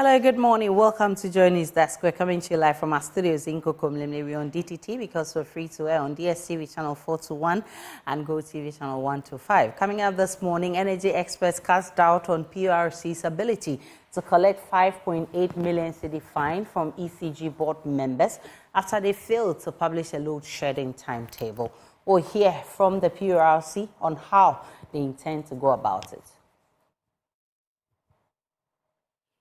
Hello, good morning. Welcome to Journey's Desk. We're coming to you live from our studios in Kokomlemle. We're on DTT because we're free to air on DSTV channel 421 and GoTV channel 125. Coming up this morning, energy experts cast doubt on PURC's ability to collect 5.8 million cedi fine from ECG board members after they failed to publish a load shedding timetable. We'll hear from the PURC on how they intend to go about it.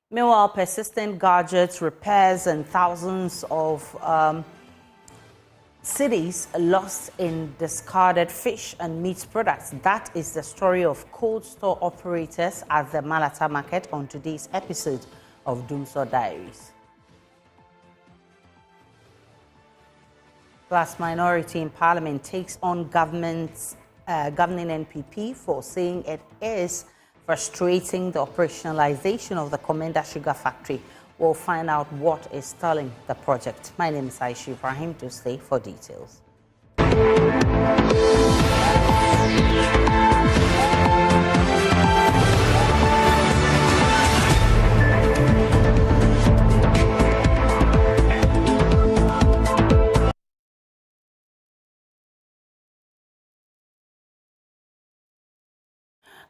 Meanwhile, persistent gadgets, repairs, and thousands of cedis lost in discarded fish and meat products. That is the story of cold store operators at the Malata market on today's episode of Duma Diaries. Plus, minority in parliament takes on governing NPP for saying it is frustrating the operationalization of the Commander Sugar Factory. We'll find out what is stalling the project. My name is Aisha Ibrahim. To stay for details.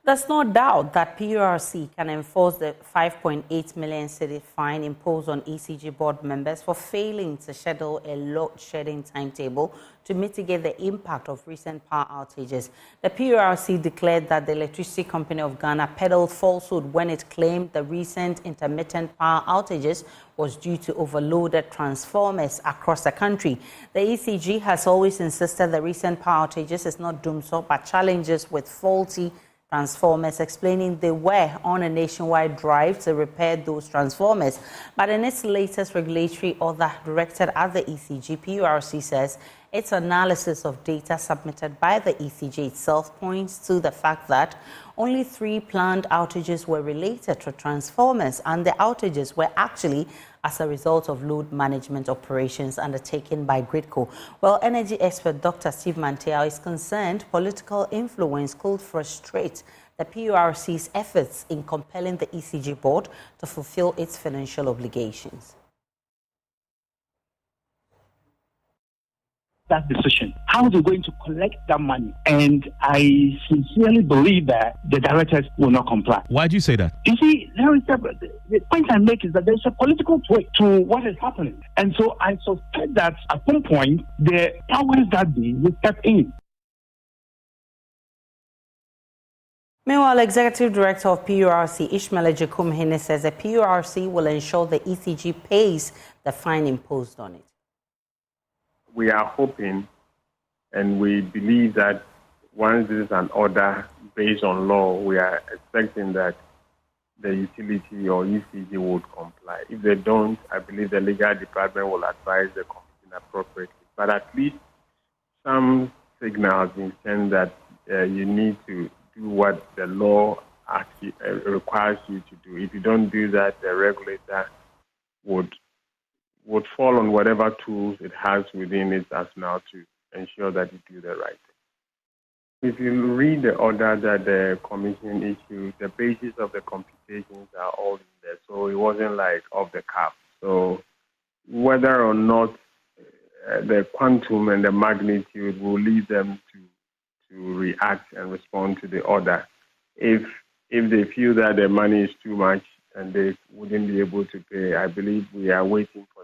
There's no doubt that PURC can enforce the 5.8 million cedi fine imposed on ECG board members for failing to schedule a load shedding timetable to mitigate the impact of recent power outages. The PURC declared that the Electricity Company of Ghana peddled falsehood when it claimed the recent intermittent power outages was due to overloaded transformers across the country. The ECG has always insisted the recent power outages is not Dumso but challenges with faulty transformers, explaining they were on a nationwide drive to repair those transformers. But in its latest regulatory order directed at the ECG, PURC says its analysis of data submitted by the ECG itself points to the fact that only 3 planned outages were related to transformers, and the outages were actually as a result of load management operations undertaken by Gridco. Well, energy expert Dr. Steve Manteau is concerned political influence could frustrate the PURC's efforts in compelling the ECG board to fulfill its financial obligations. That decision. How are they going to collect that money? And I sincerely believe that the directors will not comply. Why do you say that? You see, the point I make is that there's a political twist to what is happening. And so I suspect that at some point, the powers that be will step in. Meanwhile, Executive Director of PURC, Ishmael Ejekumhene, says the PURC will ensure the ECG pays the fine imposed on it. We are hoping and we believe that once this is an order based on law, we are expecting that the utility or ECG would comply. If they don't, I believe the legal department will advise the commission appropriately. But at least some signal has been sent that you need to do what the law requires you to do. If you don't do that, the regulator would fall on whatever tools it has within its arsenal to ensure that you do the right thing. If you read the order that the commission issued, the basis of the computations are all in there, so it wasn't like off the cuff. So whether or not the quantum and the magnitude will lead them to react and respond to the order. If they feel that the money is too much and they wouldn't be able to pay, I believe we are waiting for their.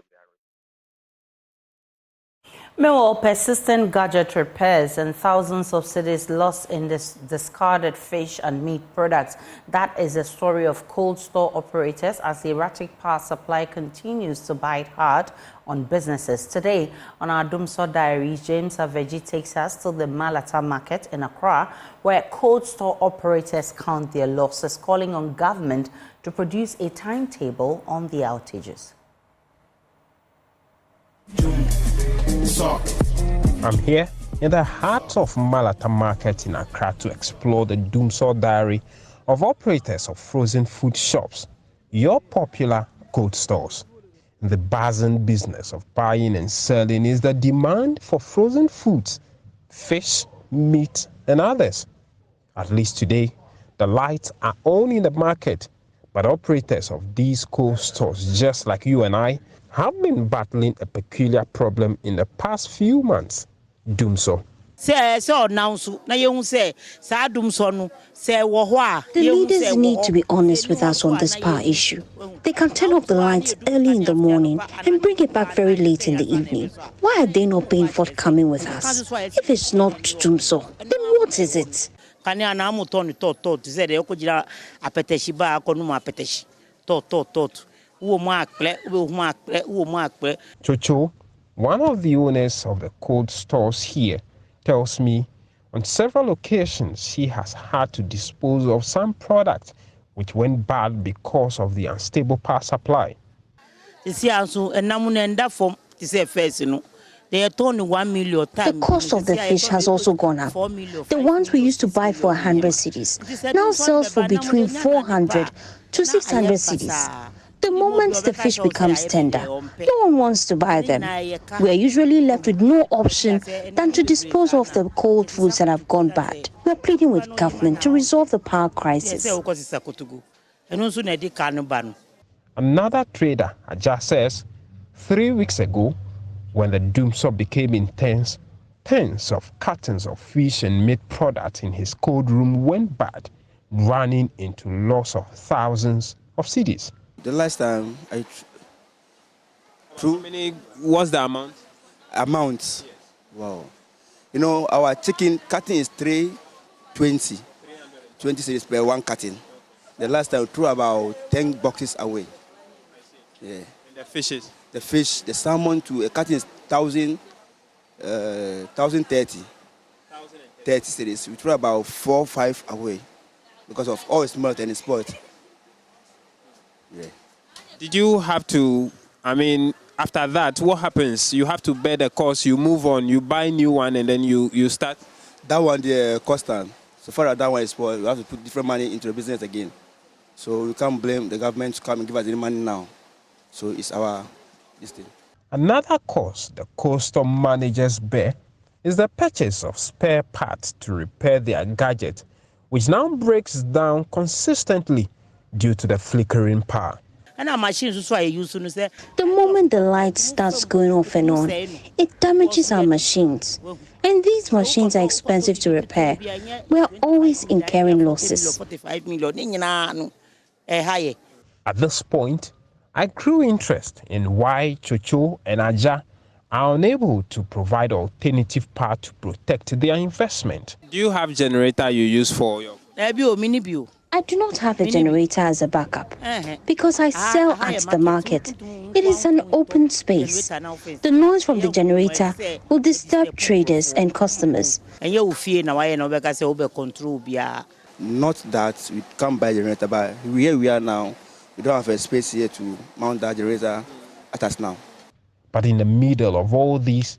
Meanwhile, persistent gadget repairs and thousands of cedis lost in this discarded fish and meat products. That is the story of cold store operators as the erratic power supply continues to bite hard on businesses. Today, on our Duma Diaries, James Aveji takes us to the Malata market in Accra, where cold store operators count their losses, calling on government to produce a timetable on the outages. I'm here in the heart of Malata Market in Accra to explore the Duma Diary of operators of frozen food shops, your popular cold stores. In the buzzing business of buying and selling is the demand for frozen foods, fish, meat, and others. At least today, the lights are on in the market, But operators of these cold stores, just like you and I, have been battling a peculiar problem in the past few months. The leaders need to be honest with us on this power issue. They can turn off the lights early in the morning and bring it back very late in the evening. Why are they not being forthcoming with us? If it's not Dumso, then what is it? Chocho, one of the owners of the cold stores here, tells me on several occasions he has had to dispose of some products which went bad because of the unstable power supply. The cost of the fish has also gone up. The ones we used to buy for 100 cedis now sells for between 400 to 600 cedis. The moment the fish becomes tender, no one wants to buy them. We are usually left with no option than to dispose of the cold foods that have gone bad. We are pleading with government to resolve the power crisis. Another trader, Aja, says 3 weeks ago, when the Dumso became intense, tens of cartons of fish and meat products in his cold room went bad, running into loss of thousands of cedis. The last time I How many? What's the amount? Yes. Wow. You know, our chicken carton is 320. 20 cedis per one carton. The last time we threw about 10 boxes away. Yeah. And the fishes? The fish, the salmon to a carton is 1,030. 30 cedis. We threw about 4 or 5 away because of all it's melt and it's spoiled. Yeah. Did you have to, after that, what happens? You have to bear the cost, you move on, you buy new one, and then you start? That one, the constant. So far as that one is spoiled, we have to put different money into the business again. So we can't blame the government to come and give us any money now. So it's this thing. Another cost the coastal managers bear is the purchase of spare parts to repair their gadget, which now breaks down consistently due to the flickering power. The moment the light starts going off and on, it damages our machines. And these machines are expensive to repair. We are always incurring losses. At this point, I grew interest in why Chocho and Aja are unable to provide alternative power to protect their investment. Do you have generator you use for your... I do not have a generator as a backup because I sell at the market. It is an open space. The noise from the generator will disturb traders and customers. Not that we can't buy a generator, but where we are now, we don't have a space here to mount that generator at us now. But in the middle of all this,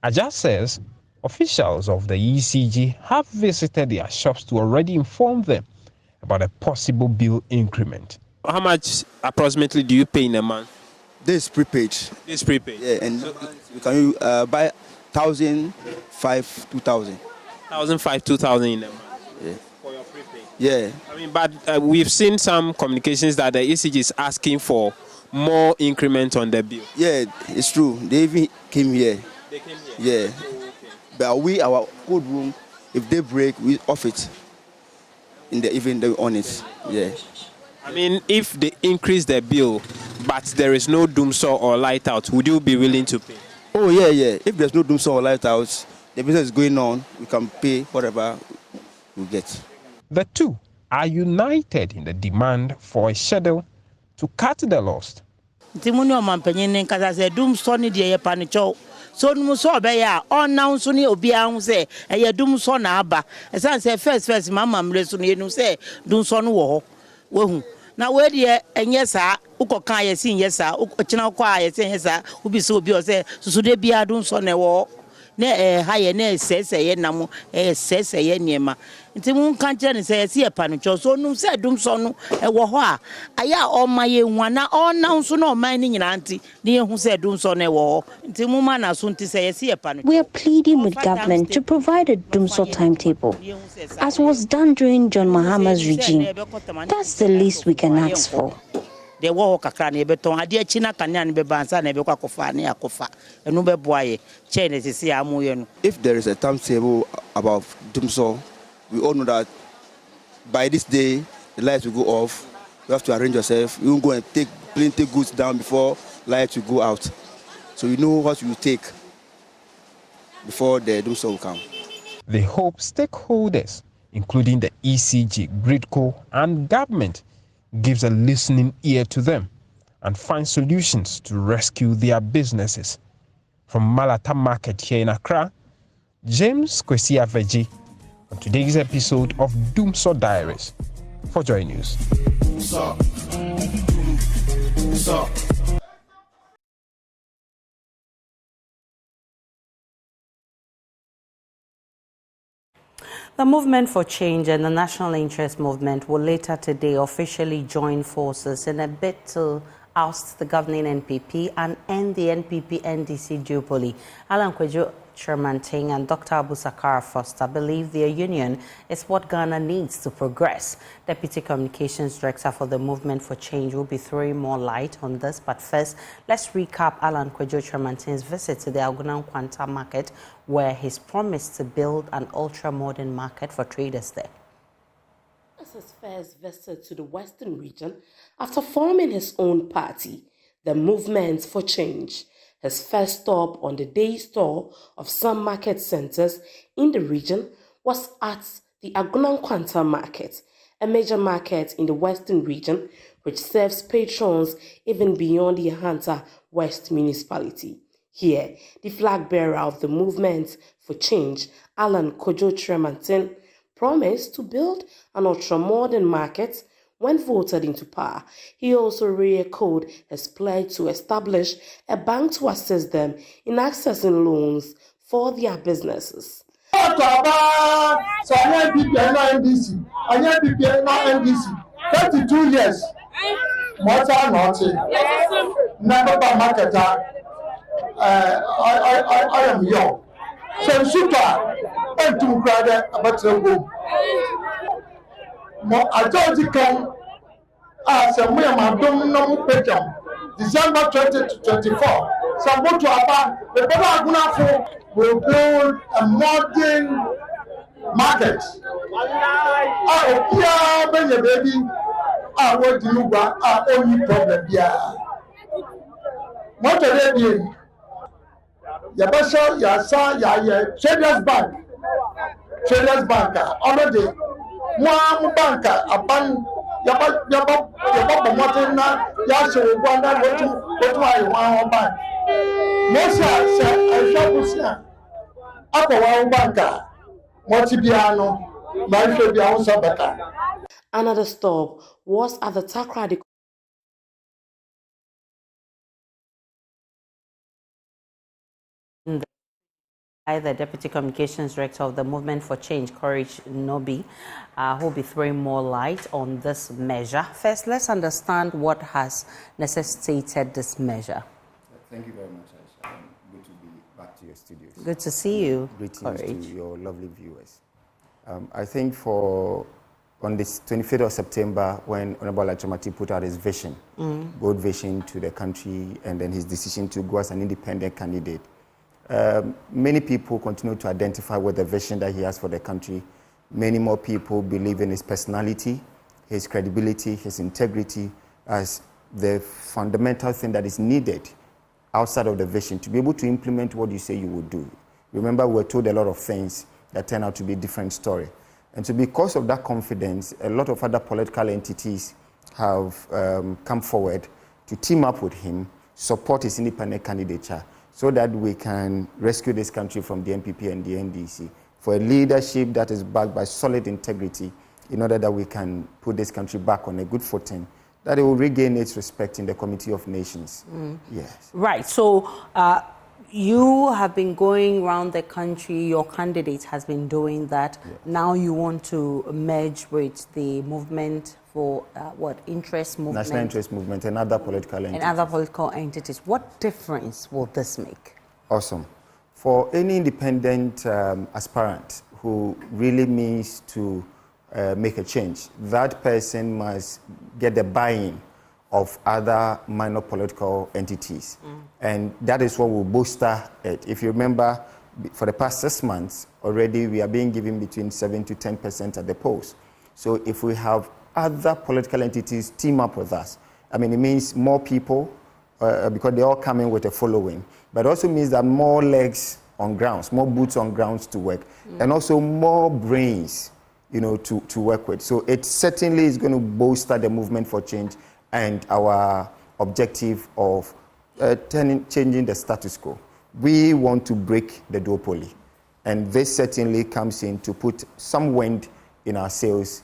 Aja says officials of the ECG have visited their shops to already inform them about a possible bill increment. How much approximately do you pay in a month? This is prepaid. This is prepaid? Yeah, and we can buy 1,500, 2,000. 1,500, 2,000 in a month? Yeah. For your prepaid? Yeah. But we've seen some communications that the ECG is asking for more increment on the bill. Yeah, it's true. They even came here. They came here? Yeah. Oh, okay. But our code room, if they break, we off it. In the even they on it, yeah. If they increase the bill, but there is no Dumso or light out, would you be willing to pay? Oh yeah. If there's no Dumso or light out, the business is going on. We can pay whatever we get. The two are united in the demand for a schedule to cut the loss. So no so obeya on now so ni obia hu say eye dum so na aba esan say first mama mre so no say dum so no wo ho hu na we de enye saa ukoka ayesin yesa ukina kwa ayesin yesa ubi so obi o say susu de bia dum so na wo ne haye ne sese namo sese niema nti mun kan kire ne say se epa no cho so num se dum so no wo ho a aya o maye hwana o nan so no man ni nyina nti ne hu se dum so no wo nti mun ma na so nti say se epa no. We are pleading with government to provide a Dumso timetable, as was done during John Mahama's regime. That's the least we can ask for. If there is a timetable about Dumso, we all know that by this day the lights will go off. You have to arrange yourself. You won't go and take plenty goods down before lights will go out. So you know what you take before the Dumso will come. They hope stakeholders, including the ECG, Gridco, and government, gives a listening ear to them and find solutions to rescue their businesses. From Malata Market here in Accra, James Kwesi Aveji on today's episode of Dumso Diaries for Joy News. The Movement for Change and the National Interest Movement will later today officially join forces in a bid to oust the governing NPP and end the NPP-NDC duopoly. Alan Kwejo, Chairman Ting, and Dr. Abu Sakara Foster believe their union is what Ghana needs to progress. Deputy Communications Director for the Movement for Change will be throwing more light on this. But first, let's recap Alan Kwejo, Chairman Ting's visit to the Agunan Kwanta market, where he's promised to build an ultra-modern market for traders there. As his first visit to the Western region after forming his own party, the Movement for Change, his first stop on the day tour of some market centers in the region was at the Agunan Kwanta market, a major market in the Western region which serves patrons even beyond the Ahanta West municipality. Here, the flag bearer of the Movement for Change, Alan Kwejo Tremantin, promised to build an ultra-modern market when voted into power. He also re-echoed his pledge to establish a bank to assist them in accessing loans for their businesses. NPP-NDC, 32 years. Mota Naughty. Never by marketer. I am young. So super and to grade about the room. I told you come as a way my dominant pecam December 2024. Some go to Abba, the Baba will build a modern market. Oh, yeah, baby. I want to know our only problem here. What are they doing? Yabasha, Yasa, Yaya, Traders Bank, already. One banker, a bank, Yabba, Martina, Yasha, Wanda, what do I want bank? Mosa said, I shall be upper one banker, Motibiano, my should be also better. Another stop was at the Takrady. The Deputy Communications Director of the Movement for Change, Courage Nobi, who will be throwing more light on this measure. First, let's understand what has necessitated this measure. Thank you very much, Aisha. Good to be back to your studios. Good to see you, Greetings Courage. to your lovely viewers. I think on this 25th of September, when Honorable Achomati put out his vision, bold vision to the country, and then his decision to go as an independent candidate, many people continue to identify with the vision that he has for the country. Many more people believe in his personality, his credibility, his integrity as the fundamental thing that is needed outside of the vision to be able to implement what you say you would do. Remember, we were told a lot of things that turn out to be a different story. And so because of that confidence, a lot of other political entities have come forward to team up with him, support his independent candidature, so that we can rescue this country from the NPP and the NDC, for a leadership that is backed by solid integrity, in order that we can put this country back on a good footing, that it will regain its respect in the Committee of Nations. Yes. Right. So You have been going around the country, your candidate has been doing that. Yeah. Now you want to merge with the movement for interest movement? National interest movement and other political entities. And other political entities. What difference will this make? Awesome. For any independent aspirant who really means to make a change, that person must get the buy-in of other minor political entities. And that is what will bolster it. If you remember, for the past 6 months, already we are being given between 7 to 10% at the polls. So if we have other political entities team up with us, I mean, it means more people, because they all come in with a following, but it also means that more legs on grounds, more boots on grounds to work, and also more brains, to work with. So it certainly is going to bolster the movement for change and our objective of changing the status quo. We want to break the duopoly, and this certainly comes in to put some wind in our sails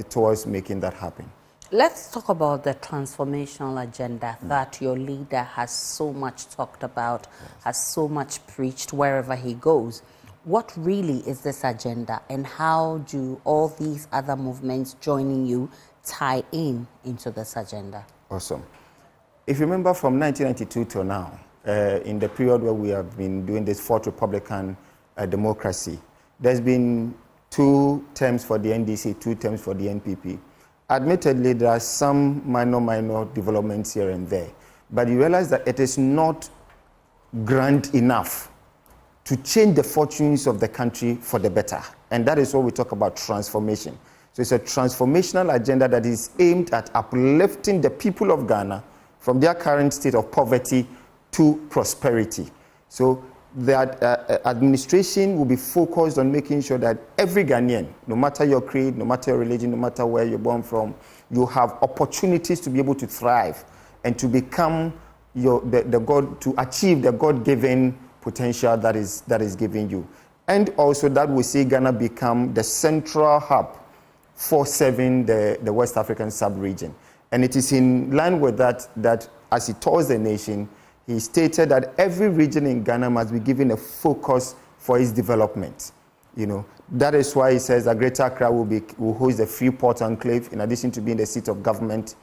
towards making that happen. Let's talk about the transformational agenda that your leader has so much talked about, has so much preached wherever he goes. What really is this agenda, and how do all these other movements joining you tie into this agenda? Awesome. If you remember from 1992 till now, in the period where we have been doing this fourth Republican democracy, there's been 2 terms for the NDC, 2 terms for the NPP. Admittedly, there are some minor developments here and there, but you realize that it is not grand enough to change the fortunes of the country for the better. And that is what we talk about transformation. So it's a transformational agenda that is aimed at uplifting the people of Ghana from their current state of poverty to prosperity. So the administration will be focused on making sure that every Ghanaian, no matter your creed, no matter your religion, no matter where you're born from, you have opportunities to be able to thrive and to become to achieve the God-given potential that is given you. And also that will see Ghana become the central hub for serving the West African sub-region. And it is in line with that as he tours the nation, he stated that every region in Ghana must be given a focus for its development. That is why he says that Greater Accra will host the Freeport Enclave, in addition to being the seat of government.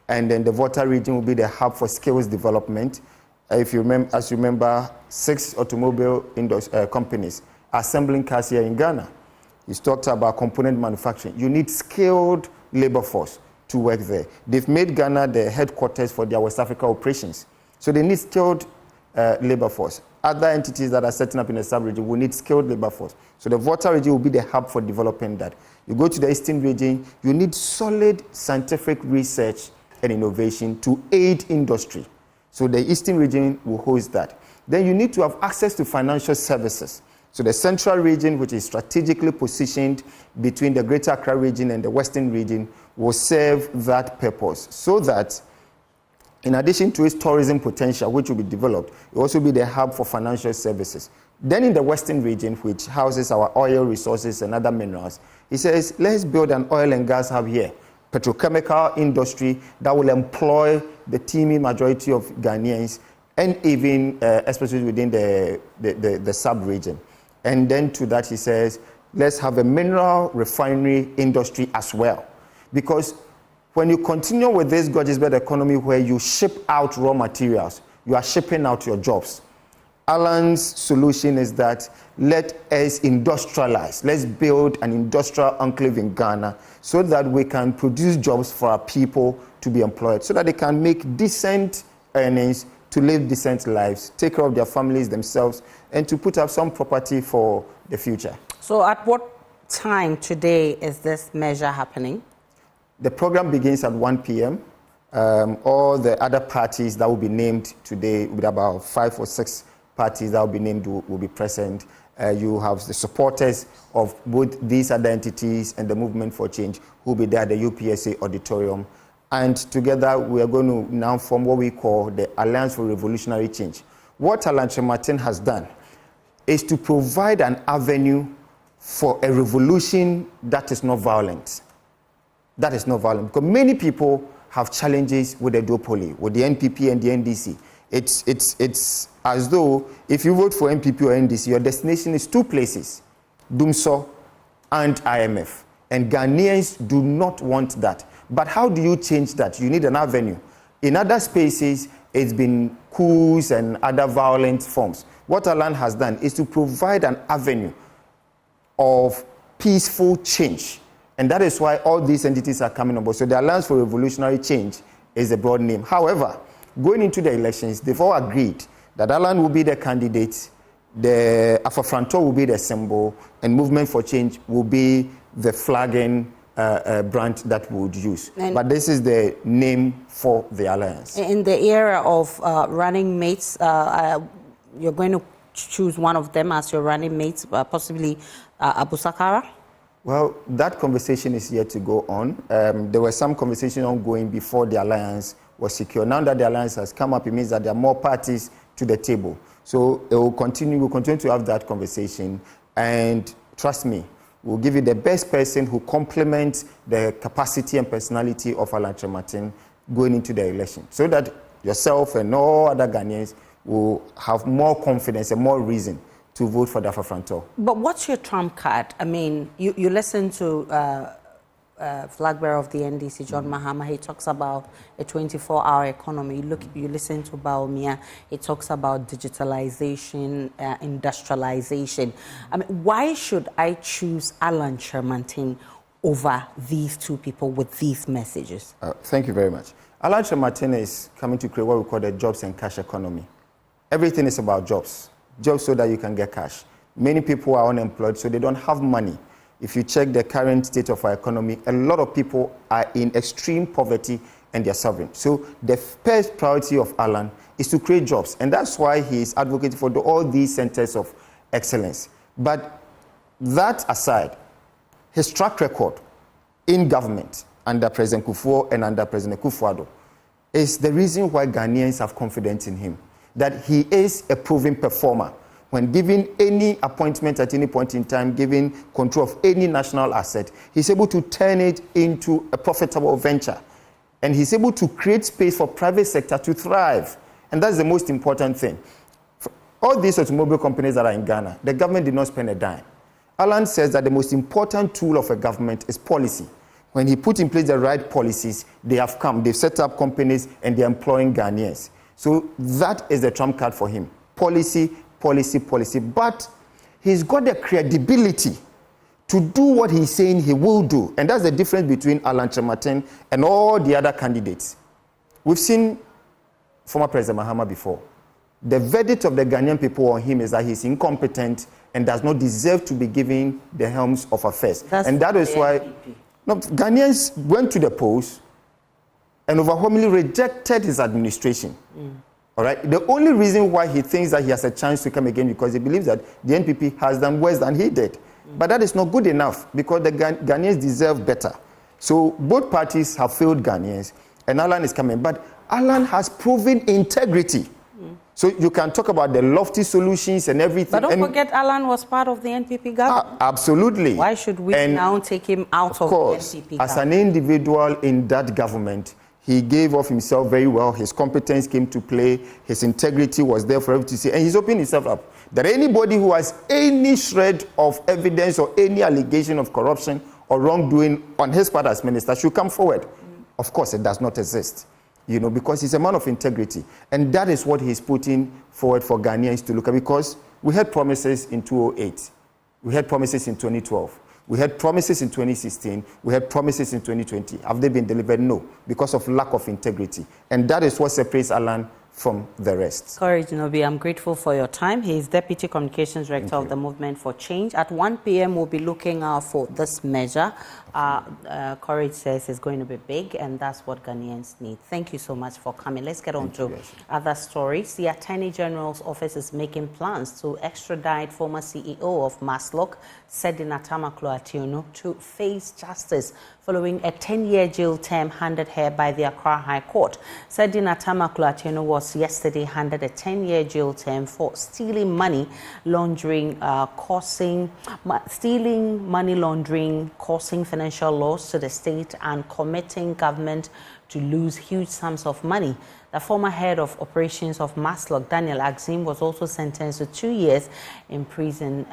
And then the Volta region will be the hub for skills development. If you remember, 6 automobile companies are assembling cars here in Ghana. He's talked about component manufacturing. You need skilled labor force to work there. They've made Ghana the headquarters for their West Africa operations. So they need skilled labor force. Other entities that are setting up in the sub-region will need skilled labor force. So the Volta region will be the hub for developing that. You go to the Eastern region, you need solid scientific research and innovation to aid industry. So the Eastern region will host that. Then you need to have access to financial services. So the Central region, which is strategically positioned between the Greater Accra region and the Western region, will serve that purpose, so that in addition to its tourism potential, which will be developed, it will also be the hub for financial services. Then in the Western region, which houses our oil resources and other minerals, he says, let's build an oil and gas hub here, petrochemical industry that will employ the teeming majority of Ghanaians, and even especially within the sub-region. And then to that, he says, let's have a mineral refinery industry as well. Because when you continue with this gorgeous bed economy where you ship out raw materials, you are shipping out your jobs. Alan's solution is that let us industrialize. Let's build an industrial enclave in Ghana so that we can produce jobs for our people to be employed, so that they can make decent earnings, to live decent lives, take care of their families themselves, and to put up some property for the future. So at what time today is this measure happening? The program begins at 1 p.m. All the other parties that will be named today, with about 5 or 6 parties that will be named, will be present. You have the supporters of both these other entities and the Movement for Change who will be there at the UPSA auditorium. And together we are going to now form what we call the Alliance for Revolutionary Change. What Alan Martin has done is to provide an avenue for a revolution that is not violent. That is not violent, because many people have challenges with the duopoly, with the NPP and the NDC. It's as though if you vote for NPP or NDC, your destination is two places, Dumso and IMF. And Ghanaians do not want that. But how do you change that? You need an avenue. In other spaces, it's been coups and other violent forms. What Alan has done is to provide an avenue of peaceful change. And that is why all these entities are coming on board. So the Alliance for Revolutionary Change is a broad name. However, going into the elections, they've all agreed that Alan will be the candidate, the Afro-Franto will be the symbol, and Movement for Change will be the flagging brand that we would use. But this is the name for the alliance. In the era of running mates, you're going to choose one of them as your running mates, possibly Abu Sakara? Well, that conversation is yet to go on. There were some conversations ongoing before the alliance was secure. Now that the alliance has come up, it means that there are more parties to the table. So it will continue. We'll continue to have that conversation. And trust me, we'll give you the best person who complements the capacity and personality of Alan Kyerematen going into the election, so that yourself and all other Ghanaians will have more confidence and more reason to vote for the Afro-Franto. But what's your trump card? I mean, you listen to flag bearer of the NDC, John Mahama. He talks about a 24-hour economy. You listen to Baumia. He talks about digitalization, industrialization. I mean, why should I choose Alan Kyerematen over these two people with these messages? Thank you very much. Alan Kyerematen is coming to create what we call the jobs and cash economy. Everything is about jobs. Jobs so that you can get cash. Many people are unemployed, so they don't have money. If you check the current state of our economy, a lot of people are in extreme poverty and they're suffering. So the first priority of Alan is to create jobs. And that's why he is advocating for all these centers of excellence. But that aside, his track record in government under President Kufuor and under President Kufuor is the reason why Ghanaians have confidence in him. That he is a proven performer. When given any appointment at any point in time, given control of any national asset, he's able to turn it into a profitable venture. And he's able to create space for private sector to thrive. And that's the most important thing. For all these automobile companies that are in Ghana, the government did not spend a dime. Alan says that the most important tool of a government is policy. When he put in place the right policies, they have come. They've set up companies and they're employing Ghanaians. So that is the trump card for him. Policy, policy, policy. But he's got the credibility to do what he's saying he will do. And that's the difference between Alan Kyerematen and all the other candidates. We've seen former President Mahama before. The verdict of the Ghanaian people on him is that he's incompetent and does not deserve to be given the helms of affairs. And that is why Ghanaians went to the polls and overwhelmingly rejected his administration. All right. The only reason why he thinks that he has a chance to come again because he believes that the NPP has done worse than he did. But that is not good enough because the Ghanaians deserve better. So both parties have failed Ghanaians, and Alan is coming. But Alan has proven integrity. So you can talk about the lofty solutions and everything. But don't forget, Alan was part of the NPP government. Absolutely. Why should we now take him out of the NPP government? As an individual in that government, he gave off himself very well. His competence came to play. His integrity was there for everyone to see. And he's opened himself up. That anybody who has any shred of evidence or any allegation of corruption or wrongdoing on his part as minister should come forward. Of course, it does not exist. Because he's a man of integrity. And that is what he's putting forward for Ghanaians to look at. Because we had promises in 2008. We had promises in 2012. We had promises in 2016. We had promises in 2020. Have they been delivered? No, because of lack of integrity. And that is what separates Alan from the rest. Courage Nobi, I'm grateful for your time. He is Deputy Communications Director of the Movement for Change. At 1 p.m., we'll be looking out for this measure. Courage says it's going to be big, and that's what Ghanaians need. Thank you so much for coming. Let's get on to other stories. The Attorney General's office is making plans to extradite former CEO of Maslock, Sedi Natamaklo Atieno, to face justice following a 10-year jail term handed her by the Accra High Court. Sedi Natamaklo Atieno was yesterday handed a 10-year jail term for stealing money laundering, causing financial loss to the state and committing government to lose huge sums of money. The former head of operations of Maslock, Daniel Axim, was also sentenced to 2 years in prison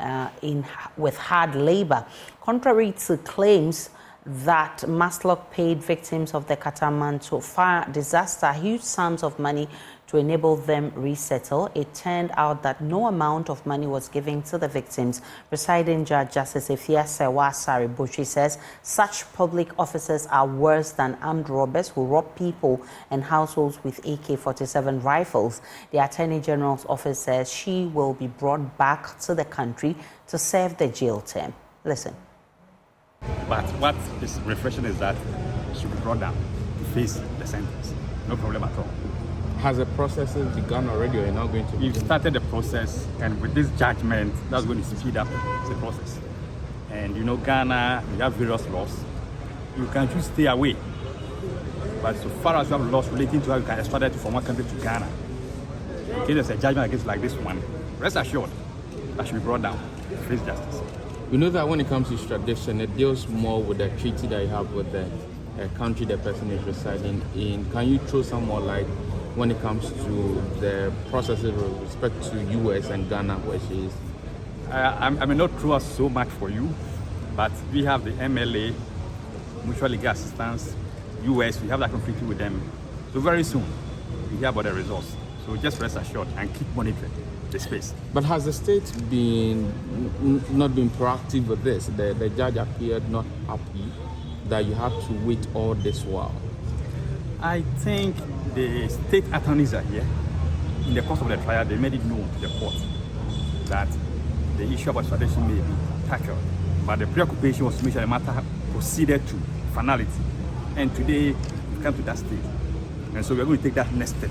with hard labor. Contrary to claims that Maslock paid victims of the Katamanto fire disaster huge sums of money to enable them resettle, it turned out that no amount of money was given to the victims. Presiding Judge Justice Efia Sewa Saribuchi says such public officers are worse than armed robbers who rob people and households with AK-47 rifles. The Attorney General's office says she will be brought back to the country to serve the jail term. Listen. But what is refreshing is that she will be brought down to face the sentence. No problem at all. Has the process begun already, or you're not going to? We've started the process, and with this judgment, that's going to speed up the process. And you know, Ghana, we have various laws. You can choose to stay away. But so far as you have laws relating to how you can extradite from one country to Ghana, in case there's a judgment against like this one, rest assured that should be brought down to face justice. We know that when it comes to extradition, it deals more with the treaty that you have with the country the person is residing in. Can you throw some more light when it comes to the processes with respect to US and Ghana, where she is? I may not throw us so much for you, but we have the MLA, Mutual Legal Assistance, US, we have that treaty with them. So very soon, we hear about the results. So just rest assured and keep monitoring the space. But has the state not been proactive with this? The judge appeared not happy that you have to wait all this while. I think the state attorneys are here. In the course of the trial, they made it known to the court that the issue of extradition may be tackled, but the preoccupation was to make sure the matter proceeded to finality. And today, we've come to that stage. And so we're going to take that next step.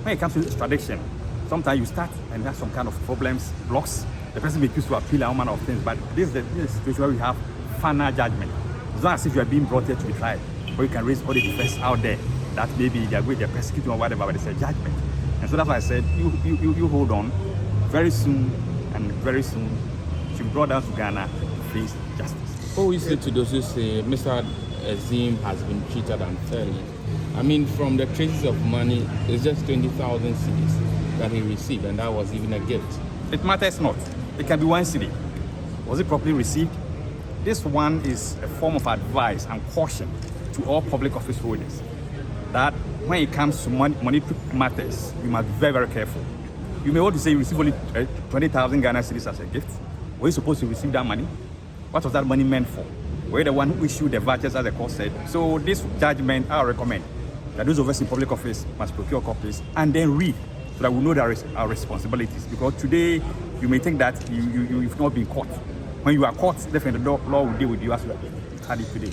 When it comes to extradition, sometimes you start and have some kind of problems, blocks. The person may choose to appeal and all manner of things, but this is the situation where we have final judgment. It's not as if you are being brought here to be tried, but you can raise all the defense out there that maybe they are going to persecute or whatever, but it's a judgment. And so that's why I said, you hold on. Very soon she'll be brought down to Ghana to face justice. What we say to those who say Mr. Azim has been treated unfairly? I mean, from the traces of money, it's just 20,000 cedis that he received, and that was even a gift. It matters not. It can be 1 cedi. Was it properly received? This one is a form of advice and caution to all public office holders that when it comes to monetary matters, you must be very, very careful. You may want to say you receive only 20,000 Ghana cedis as a gift. Were you supposed to receive that money? What was that money meant for? Were you the one who issued the vouchers, as the court said? So this judgment, I recommend that those of us in public office must procure copies and then read so that we know our responsibilities. Because today, you may think that you've not been caught. When you are caught, definitely the law will deal with you as you had it today.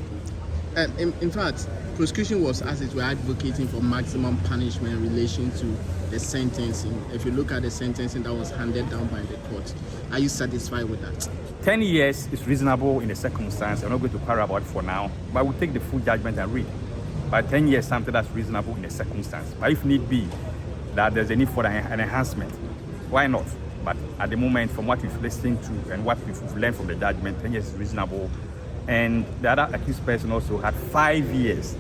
In fact, prosecution was, as it were, advocating for maximum punishment in relation to the sentencing. If you look at the sentencing that was handed down by the court, are you satisfied with that? 10 years is reasonable in the circumstance. I'm not going to quarrel about it for now, but we'll take the full judgment and read. But 10 years is something that's reasonable in the circumstance. But if need be, that there's a need for an enhancement, why not? But at the moment, from what we've listened to and what we've learned from the judgment, 10 years is reasonable. And the other accused person also had 5 years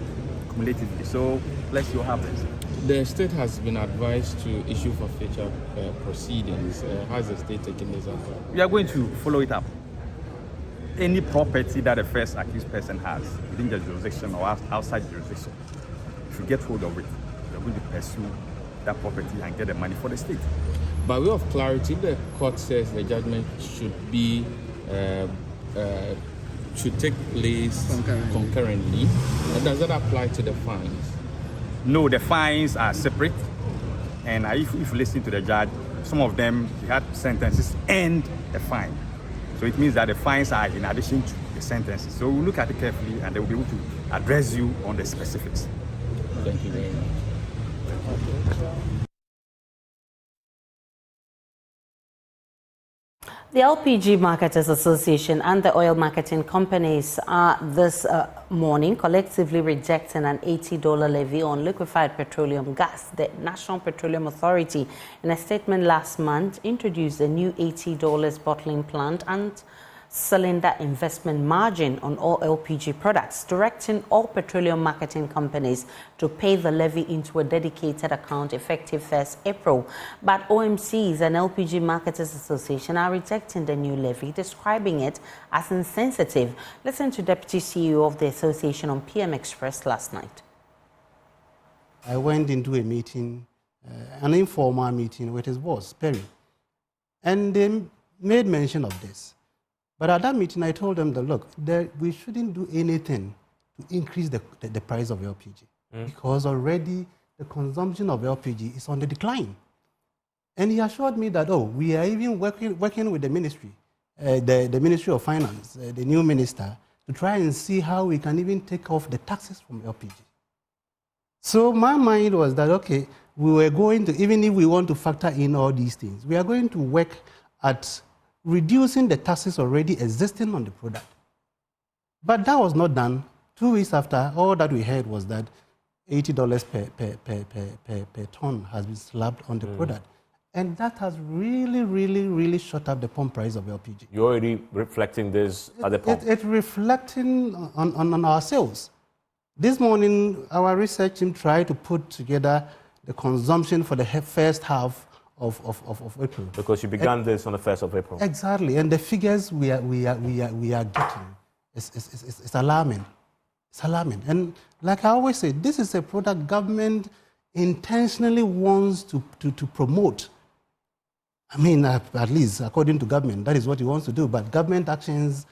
cumulatively. So let's see what happens. The state has been advised to issue forfeiture proceedings. How is the state taking this up? We are going to follow it up. Any property that the first accused person has within the jurisdiction or outside jurisdiction, if you get hold of it, we are going to pursue that property and get the money for the state. By way of clarity, the court says the judgment should be should take place concurrently. Does that apply to the fines? No, the fines are separate. And if you listen to the judge, some of them he had sentences and a fine. So it means that the fines are in addition to the sentences. So we'll look at it carefully and they will be able to address you on the specifics. Thank you very much. The LPG Marketers Association and the oil marketing companies are this morning collectively rejecting an $80 levy on liquefied petroleum gas. The National Petroleum Authority, in a statement last month, introduced a new $80 bottling plant and cylinder investment margin on all LPG products, directing all petroleum marketing companies to pay the levy into a dedicated account effective 1st April. But OMCs and LPG Marketers Association are rejecting the new levy, describing it as insensitive. Listen to Deputy CEO of the association on PM Express last night. I went into a meeting, an informal meeting with his boss, Perry, and they made mention of this. But at that meeting, I told them that, look, we shouldn't do anything to increase the price of LPG because already the consumption of LPG is on the decline. And he assured me that, we are even working with the ministry, the Ministry of Finance, the new minister, to try and see how we can even take off the taxes from LPG. So my mind was that, okay, we were going to, even if we want to factor in all these things, we are going to work at reducing the taxes already existing on the product. But that was not done. 2 weeks after, all that we heard was that $80 per ton has been slapped on the product. And that has really, really, really shot up the pump price of LPG. You're already reflecting this at the pump? It's reflecting on our sales. This morning, our research team tried to put together the consumption for the first half of April. Because you began this on the 1st of April. Exactly, and the figures we are getting is alarming. It's alarming. And like I always say, this is a product government intentionally wants to promote. I mean, at least according to government, that is what he wants to do. But government actions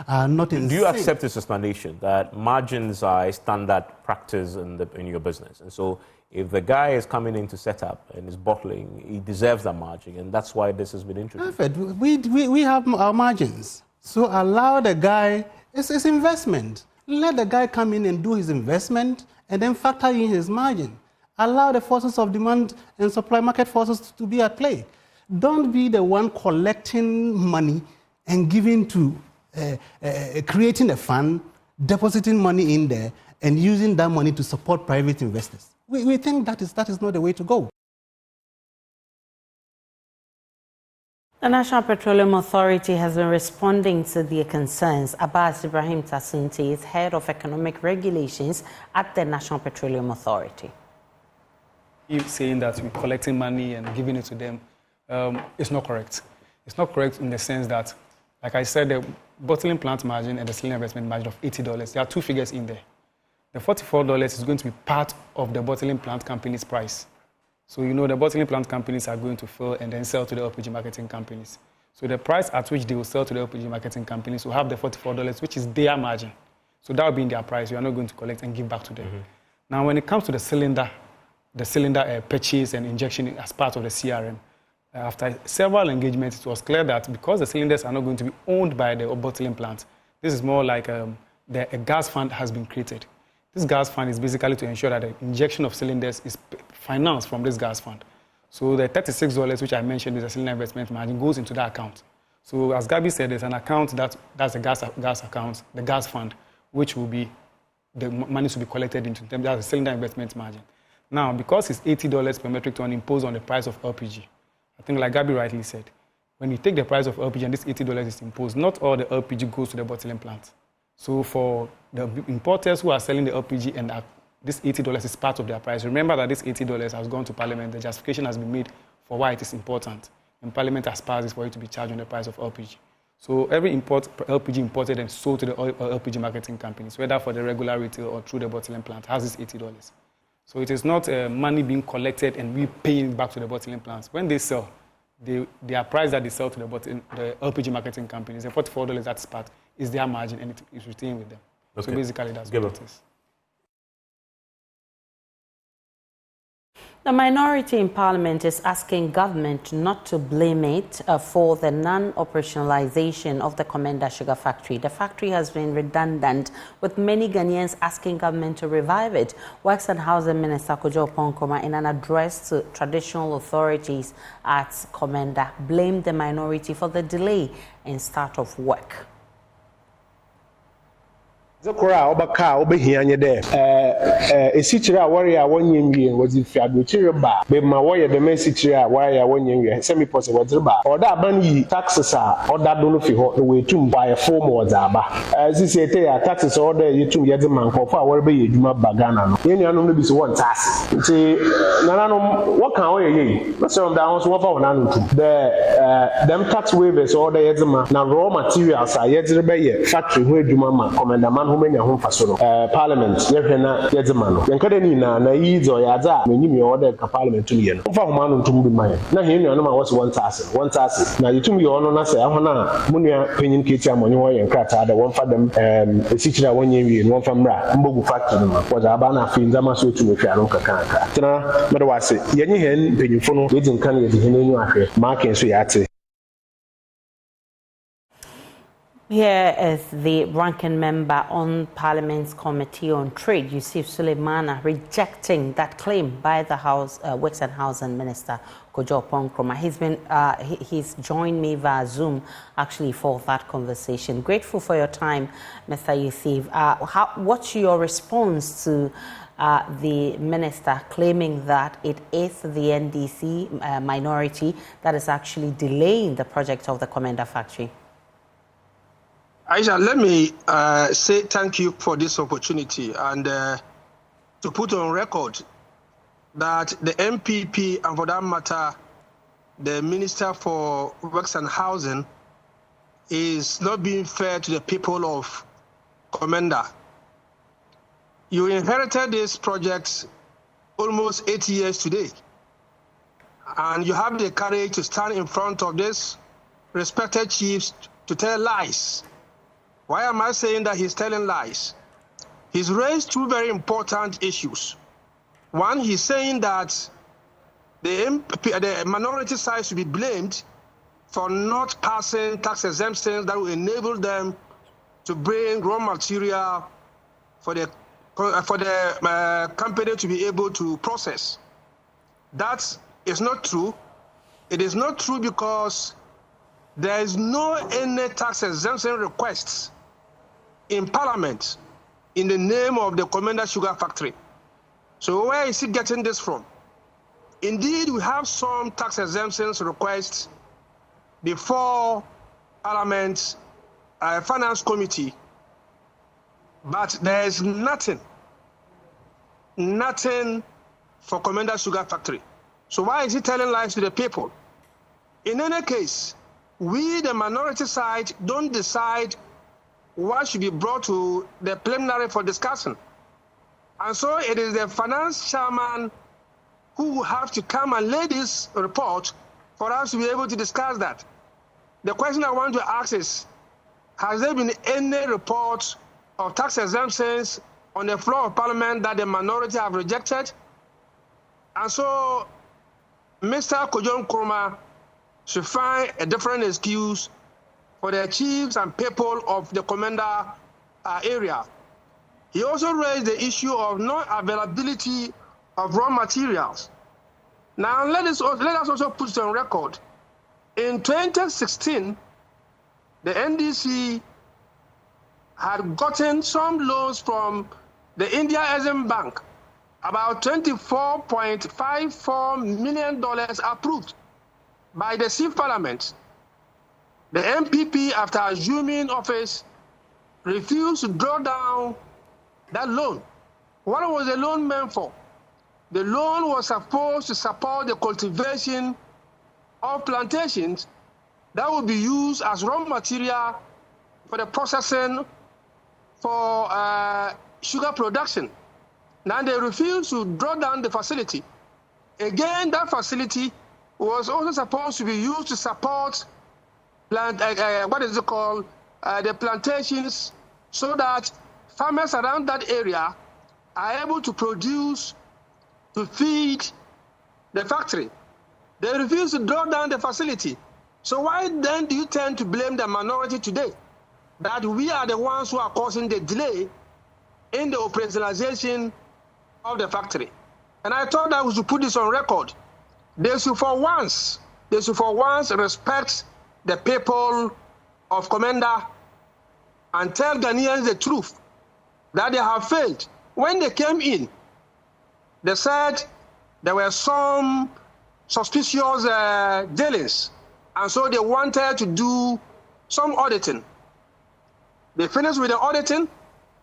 are not in sync. Do you accept this explanation that margins are a standard practice in your business? And so if the guy is coming in to set up and is bottling, he deserves that margin, and that's why this has been introduced. Perfect. We have our margins. So allow the guy, it's investment. Let the guy come in and do his investment and then factor in his margin. Allow the forces of demand and supply, market forces, to be at play. Don't be the one collecting money and giving to creating a fund, depositing money in there, and using that money to support private investors. We think that is not the way to go. The National Petroleum Authority has been responding to their concerns. Abbas Ibrahim Tasunti is head of economic regulations at the National Petroleum Authority. Saying that we're collecting money and giving it to them, it's not correct. It's not correct in the sense that, like I said, the bottling plant margin and the cylinder investment margin of $80, there are two figures in there. The $44 is going to be part of the bottling plant company's price. So you know the bottling plant companies are going to fill and then sell to the LPG marketing companies. So the price at which they will sell to the LPG marketing companies will have the $44, which is their margin. So that will be in their price. You are not going to collect and give back to them. Now, when it comes to the cylinder purchase and injection as part of the CRM, after several engagements, it was clear that because the cylinders are not going to be owned by the bottling plant, this is more like a gas fund has been created. This gas fund is basically to ensure that the injection of cylinders is financed from this gas fund. So the $36, which I mentioned is a cylinder investment margin, goes into that account. So as Gabi said, there's an account that's a gas account, the gas fund, which will be, the money to be collected into terms of the cylinder investment margin. Now, because it's $80 per metric ton imposed on the price of LPG, I think like Gabi rightly said, when you take the price of LPG and this $80 is imposed, not all the LPG goes to the bottling plant. So for the importers who are selling the LPG and this $80 is part of their price, remember that this $80 has gone to Parliament. The justification has been made for why it is important. And Parliament has passed this for it to be charged on the price of LPG. So every LPG imported and sold to the LPG marketing companies, whether for the regular retail or through the bottling plant, has this $80. So it is not money being collected and we paying back to the bottling plants. When they sell, their price that they sell to the LPG marketing companies, the $44 that's part, is their margin and it is retained with them. Okay. So basically that's what it is. The minority in Parliament is asking government not to blame it for the non-operationalization of the Commander Sugar Factory. The factory has been redundant, with many Ghanaians asking government to revive it. Works and Housing Minister Kojo Oppong-Nkrumah, in an address to traditional authorities at Commander, blamed the minority for the delay in start of work. Zakora Obaka Obehianye there. A citra warrior 1 year was if you had ba, but my warrior the main citra warrior 1 year, semi possible ba. Or that money taxes are, or that don't feel the way to buy a 4 more zaba. As you say, taxes order you to get the man for whatever you do not bagana. Any only be one tax. Say, Nanano, what can we? Let's down one for one. Them tax waivers order Yedzama, now raw materials are Yedzabay, factory where Duma commander man. Parliament, Yevena, Yedzamano. Yankadena, Naids or Yaza, when you order a parliament to me. For man to be mine. Now, here you know what's 1,000. 1,000. Now, you told me on us, Ahana, Munia, Penny Kitcha, Money, and Krata, the one for them, a city 1 year and one from Ra, Mbogu factory, was Abana, Finzamasu to me, Fianca Kanka. Tana, but was it? Yenny hen, Penny waiting candy, the marking Suyati. Here is the ranking member on Parliament's Committee on Trade, Yusuf Suleimana, rejecting that claim by the Works and Housing Minister, Kojo Ponkroma. He's joined me via Zoom, actually, for that conversation. Grateful for your time, Mr. Yusuf. What's your response to the minister claiming that it is the NDC minority that is actually delaying the project of the Commander Factory? Aisha, let me say thank you for this opportunity and to put on record that the MPP and for that matter, the Minister for Works and Housing is not being fair to the people of Komenda. You inherited this project almost 8 years today, and you have the courage to stand in front of this respected chiefs to tell lies. Why am I saying that he's telling lies? He's raised 2 very important issues. One, he's saying that the minority side should be blamed for not passing tax exemptions that will enable them to bring raw material for the company to be able to process. That is not true. It is not true because there is no any tax exemption requests in Parliament in the name of the Commander Sugar Factory. So where is he getting this from? Indeed, we have some tax exemptions requests before Parliament Finance Committee, but there is nothing for Commander Sugar Factory. So why is he telling lies to the people? In any case, we, the minority side, don't decide what should be brought to the preliminary for discussion. And so it is the finance chairman who will have to come and lay this report for us to be able to discuss that. The question I want to ask is, has there been any report of tax exemptions on the floor of Parliament that the minority have rejected? And so Mr. Kojo Nkrumah should find a different excuse for the chiefs and people of the Commander area. He also raised the issue of non-availability of raw materials. Now, let us also put it on record. In 2016, the NDC had gotten some loans from the India Exim Bank, about $24.54 million approved by the CIF Parliament. The MPP, after assuming office, refused to draw down that loan. What was the loan meant for? The loan was supposed to support the cultivation of plantations that would be used as raw material for the processing for sugar production. Now they refused to draw down the facility. Again, that facility was also supposed to be used to support the plantations, so that farmers around that area are able to produce to feed the factory. They refuse to draw down the facility. So why then do you tend to blame the minority today? That we are the ones who are causing the delay in the operationalization of the factory. And I thought that we should put this on record. They should for once respect the people of Komenda and tell Ghanaians the truth that they have failed. When they came in, they said there were some suspicious dealings, and so they wanted to do some auditing. They finished with the auditing,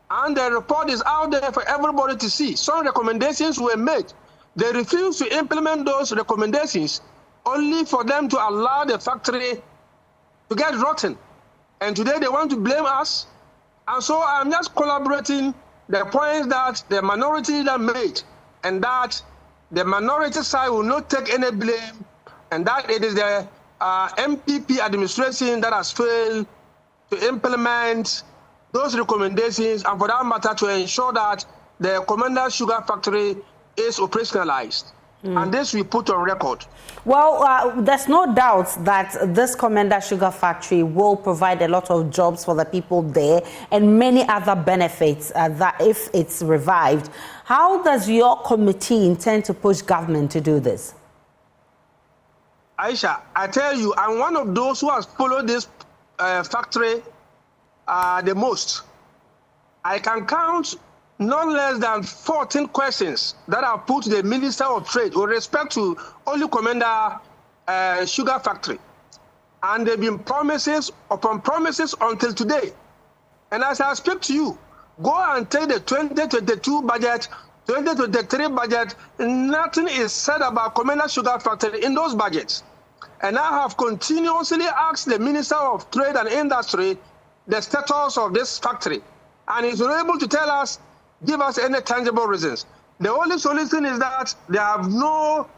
and the report is out there for everybody to see. Some recommendations were made. They refused to implement those recommendations, only for them to allow the factory to get rotten. And today they want to blame us. And so I'm just collaborating the points that the minority that made, and that the minority side will not take any blame, and that it is the NPP administration that has failed to implement those recommendations, and for that matter to ensure that the Commander Sugar Factory is operationalized. And this we put on record. Well, there's no doubt that this Commander Sugar Factory will provide a lot of jobs for the people there and many other benefits that if it's revived. How does your committee intend to push government to do this? Aisha, I tell you, I'm one of those who has followed this factory the most. I can count not less than 14 questions that are put to the Minister of Trade with respect to only Commander Sugar Factory. And there have been promises upon promises until today. And as I speak to you, go and take the 2022 budget, 2023 budget, nothing is said about Commander Sugar Factory in those budgets. And I have continuously asked the Minister of Trade and Industry the status of this factory. And he's unable to tell us, give us any tangible reasons. The only solution is that they have no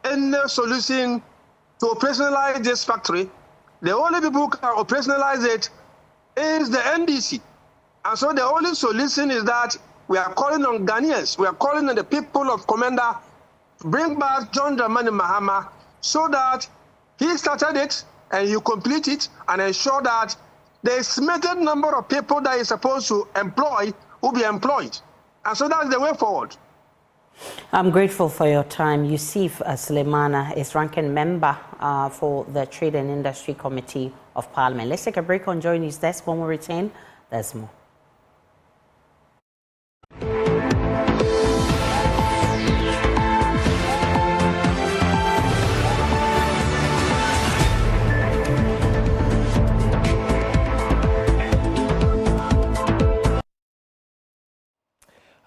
any solution to operationalize this factory. The only people who can operationalize it is the NDC. And so the only solution is that we are calling on Ghanaians, we are calling on the people of Commander to bring back John Dramani Mahama so that he started it and you complete it and ensure that the estimated number of people that he's supposed to employ will be employed. And so that's the way forward. I'm grateful for your time. Yusuf Sulemana is ranking member for the Trade and Industry Committee of Parliament. Let's take a break on Joy News Desk. When we return, there's more.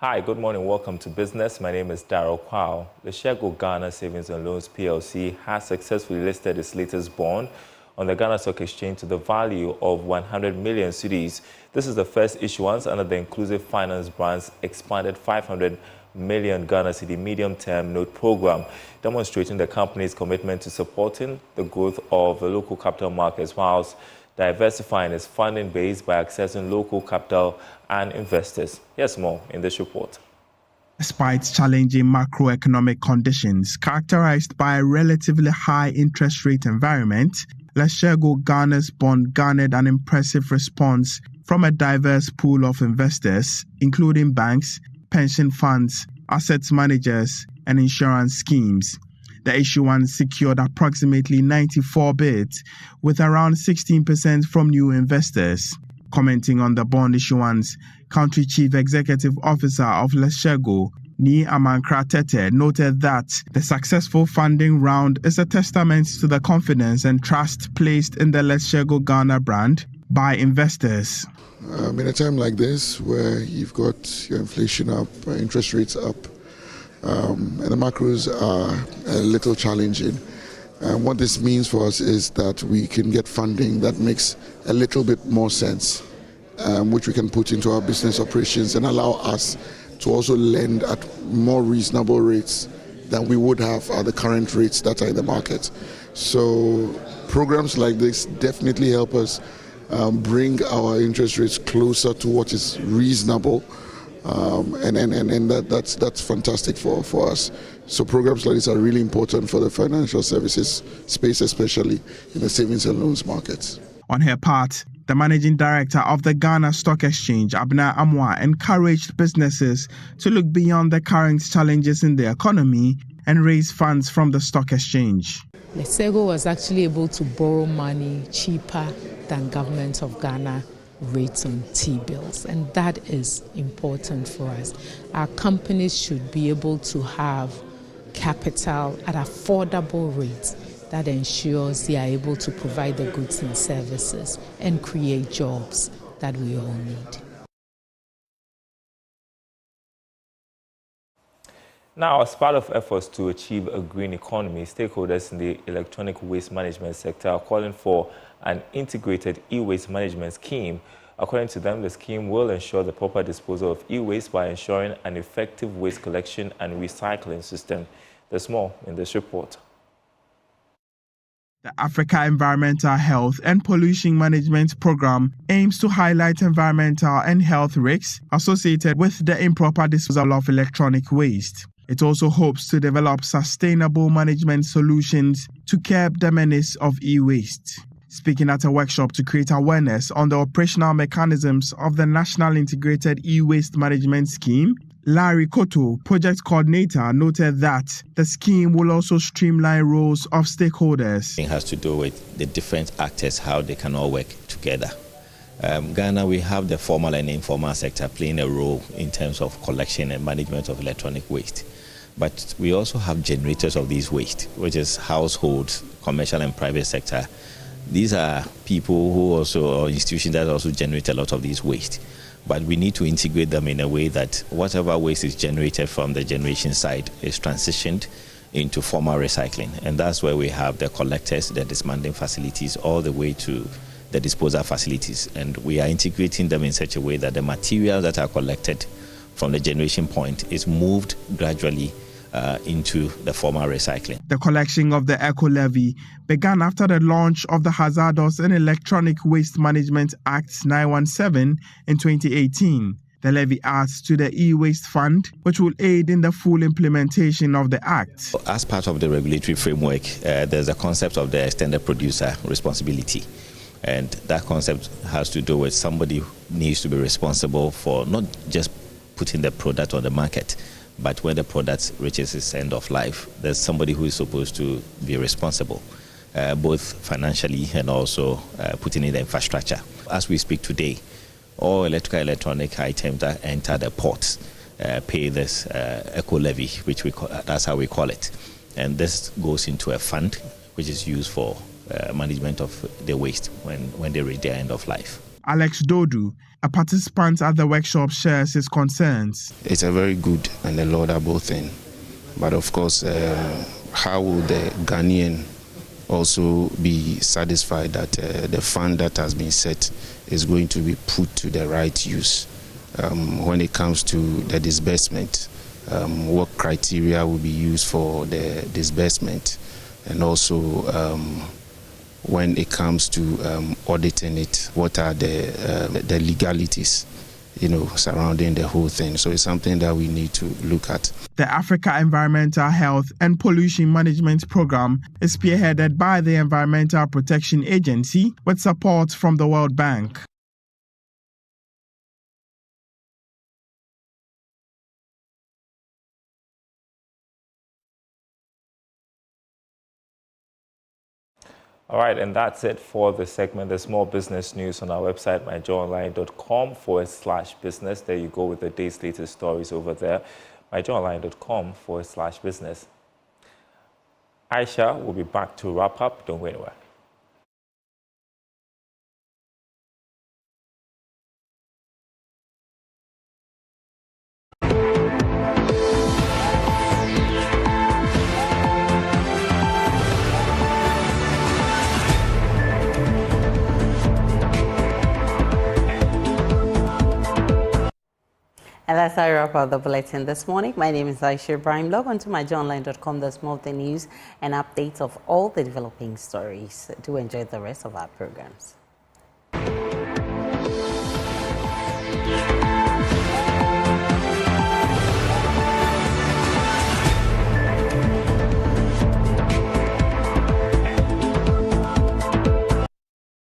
Hi, good morning. Welcome to Business. My name is Darryl Kwao. The Leshego Ghana Savings and Loans PLC has successfully listed its latest bond on the Ghana Stock Exchange to the value of 100 million cedis. This is the first issuance under the Inclusive Finance Brand's expanded 500 million Ghana cedi medium-term note program, demonstrating the company's commitment to supporting the growth of the local capital markets whilst diversifying its funding base by accessing local capital and investors. Here's more in this report. Despite challenging macroeconomic conditions characterized by a relatively high interest rate environment, Leshego Ghana's bond garnered an impressive response from a diverse pool of investors, including banks, pension funds, asset managers, and insurance schemes. The issuance secured approximately 94 bids, with around 16% from new investors. Commenting on the bond issuance, Country Chief Executive Officer of Leshego, Ni Amankra Tete, noted that the successful funding round is a testament to the confidence and trust placed in the Leshego Ghana brand by investors. In a time like this, where you've got your inflation up, interest rates up, and the macros are a little challenging. What this means for us is that we can get funding that makes a little bit more sense, which we can put into our business operations and allow us to also lend at more reasonable rates than we would have at the current rates that are in the market. So programs like this definitely help us bring our interest rates closer to what is reasonable. And that's fantastic for us. So programs like this are really important for the financial services space, especially in the savings and loans markets. On her part, the managing director of the Ghana Stock Exchange, Abna Amwa, encouraged businesses to look beyond the current challenges in the economy and raise funds from the stock exchange. Leshego was actually able to borrow money cheaper than government of Ghana rates on T-bills, and that is important for us. Our companies should be able to have capital at affordable rates that ensures they are able to provide the goods and services and create jobs that we all need. Now, as part of efforts to achieve a green economy, stakeholders in the electronic waste management sector are calling for an integrated e-waste management scheme. According to them, the scheme will ensure the proper disposal of e-waste by ensuring an effective waste collection and recycling system. There's more in this report. The Africa Environmental Health and Pollution Management Program aims to highlight environmental and health risks associated with the improper disposal of electronic waste. It also hopes to develop sustainable management solutions to curb the menace of e-waste. Speaking at a workshop to create awareness on the operational mechanisms of the National Integrated E-Waste Management Scheme, Larry Koto, project coordinator, noted that the scheme will also streamline roles of stakeholders. It has to do with the different actors, how they can all work together. Ghana, we have the formal and informal sector playing a role in terms of collection and management of electronic waste. But we also have generators of these waste, which is households, commercial and private sector. These are people who also, or institutions that also generate a lot of these waste. But we need to integrate them in a way that whatever waste is generated from the generation side is transitioned into formal recycling. And that's where we have the collectors, the dismantling facilities, all the way to the disposal facilities. And we are integrating them in such a way that the materials that are collected from the generation point is moved gradually into the formal recycling. The collection of the Eco Levy began after the launch of the Hazardous and Electronic Waste Management Act 917 in 2018. The levy adds to the e-waste fund, which will aid in the full implementation of the act. As part of the regulatory framework, there's a concept of the extended producer responsibility. And that concept has to do with somebody who needs to be responsible for not just putting the product on the market, but when the product reaches its end of life, there's somebody who is supposed to be responsible, both financially and also putting in the infrastructure. As we speak today, all electronic items that enter the ports pay this eco levy, which that's how we call it. And this goes into a fund which is used for management of the waste when they reach their end of life. Alex Dodu, a participant at the workshop, shares his concerns. It's a very good and a laudable thing. But of course, how will the Ghanaian also be satisfied that the fund that has been set is going to be put to the right use? When it comes to the disbursement, what criteria will be used for the disbursement? And also, when it comes to auditing it, what are the legalities, surrounding the whole thing? So it's something that we need to look at. The Africa Environmental Health and Pollution Management Program is spearheaded by the Environmental Protection Agency with support from the World Bank. All right, and that's it for the segment. There's more business news on our website, myjoyonline.com/business. There you go with the day's latest stories over there, myjoyonline.com/business. Aisha will be back to wrap up. Don't go anywhere. And that's how I wrap up the bulletin this morning. My name is Aisha Ibrahim. Log on to myjoyonline.com. There's more of the news and updates of all the developing stories. Do enjoy the rest of our programs.